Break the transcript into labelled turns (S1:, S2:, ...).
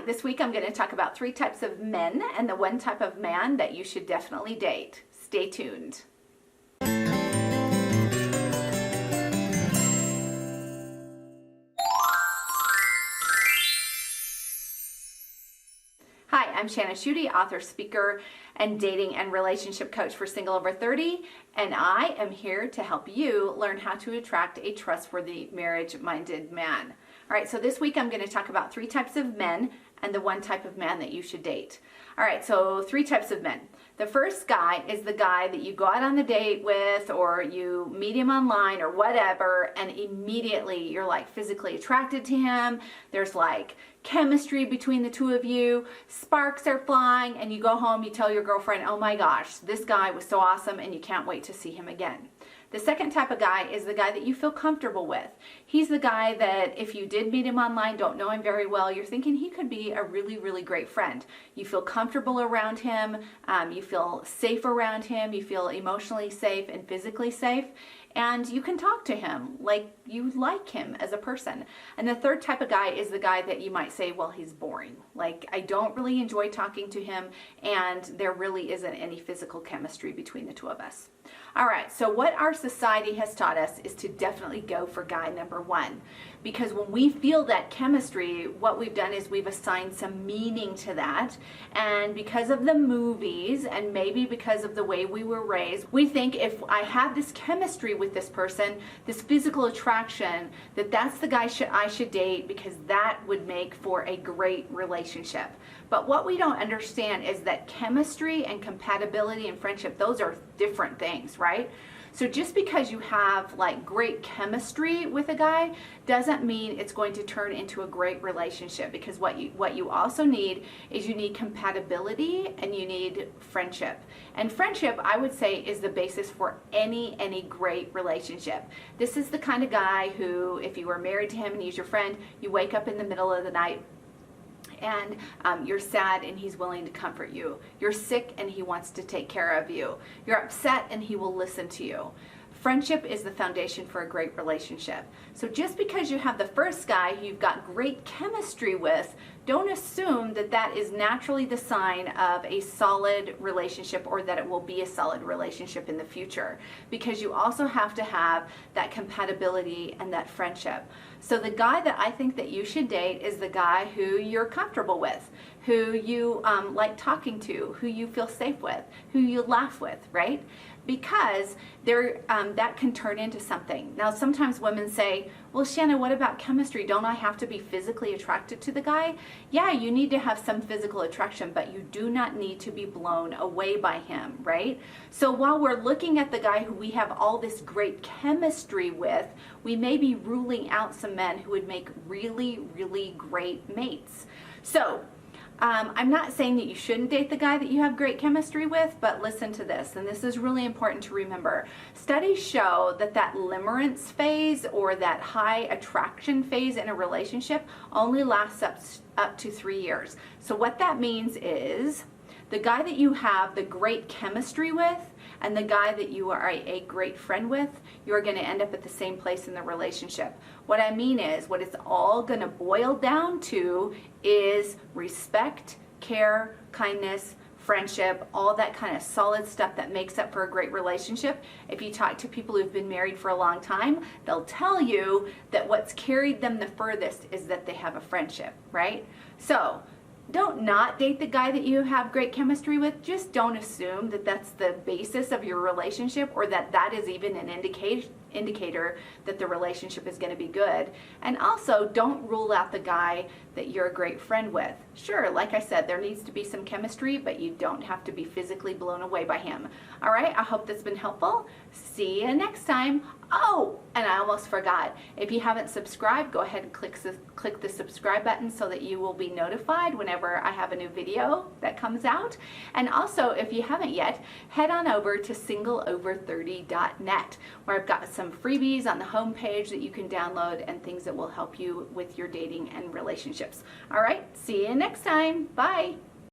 S1: this week I'm going to talk about 3 types of men and the 1 type of man that you should definitely date. Stay tuned. Hi, I'm Shana Schutte, author, speaker, and dating and relationship coach for Single Over 30, and I am here to help you learn how to attract a trustworthy, marriage-minded man. All right, so this week I'm going to talk about 3 types of men and the 1 type of man that you should date. All right, so 3 types of men. The first guy is the guy that you go out on the date with, or you meet him online or whatever, and immediately you're like physically attracted to him. There's like chemistry between the 2 of you, sparks are flying, and you go home, you tell your girlfriend, oh my gosh, this guy was so awesome, and you can't wait to see him again. The second type of guy is the guy that you feel comfortable with. He's the guy that if you did meet him online, don't know him very well, you're thinking he could be a really, really great friend. You feel comfortable around him, you feel safe around him, you feel emotionally safe and physically safe, and you can talk to him like you like him as a person. And the third type of guy is the guy that you might say, well, he's boring. Like, I don't really enjoy talking to him, and there really isn't any physical chemistry between the 2 of us. All right, so what our society has taught us is to definitely go for guy number 1. Because when we feel that chemistry, what we've done is we've assigned some meaning to that. And because of the movies, and maybe because of the way we were raised, we think if I have this chemistry with this person, this physical attraction, that's the guy I should date, because that would make for a great relationship. But what we don't understand is that chemistry and compatibility and friendship, those are different things, right? So just because you have like great chemistry with a guy doesn't mean it's going to turn into a great relationship, because what you also need is you need compatibility and you need friendship. And friendship, I would say, is the basis for any great relationship. This is the kind of guy who, if you were married to him and he's your friend, you wake up in the middle of the night and you're sad and he's willing to comfort you. You're sick and he wants to take care of you. You're upset and he will listen to you. Friendship is the foundation for a great relationship. So just because you have the first guy who you've got great chemistry with, don't assume that that is naturally the sign of a solid relationship, or that it will be a solid relationship in the future, because you also have to have that compatibility and that friendship. So the guy that I think that you should date is the guy who you're comfortable with, who you like talking to, who you feel safe with, who you laugh with, right? Because that can turn into something. Now, sometimes women say, well, Shanna, what about chemistry? Don't I have to be physically attracted to the guy? Yeah, you need to have some physical attraction, but you do not need to be blown away by him, right? So while we're looking at the guy who we have all this great chemistry with, we may be ruling out some men who would make really, really great mates. So I'm not saying that you shouldn't date the guy that you have great chemistry with, but listen to this, and this is really important to remember. Studies show that that limerence phase, or that high attraction phase in a relationship, only lasts up to 3 years. So what that means is the guy that you have the great chemistry with and the guy that you are a great friend with, you're going to end up at the same place in the relationship. What I mean is, what it's all going to boil down to is respect, care, kindness, friendship, all that kind of solid stuff that makes up for a great relationship. If you talk to people who've been married for a long time, they'll tell you that what's carried them the furthest is that they have a friendship, right? So don't not date the guy that you have great chemistry with. Just don't assume that that's the basis of your relationship, or that that is even an indicator that the relationship is going to be good. And also, don't rule out the guy that you're a great friend with. Sure, like I said, there needs to be some chemistry, but you don't have to be physically blown away by him. All right, I hope that's been helpful. See you next time. Oh, and I almost forgot. If you haven't subscribed, go ahead and click the subscribe button so that you will be notified whenever I have a new video that comes out. And also, if you haven't yet, head on over to singleover30.net, where I've got some freebies on the homepage that you can download, and things that will help you with your dating and relationships. All right, see you next time. Bye.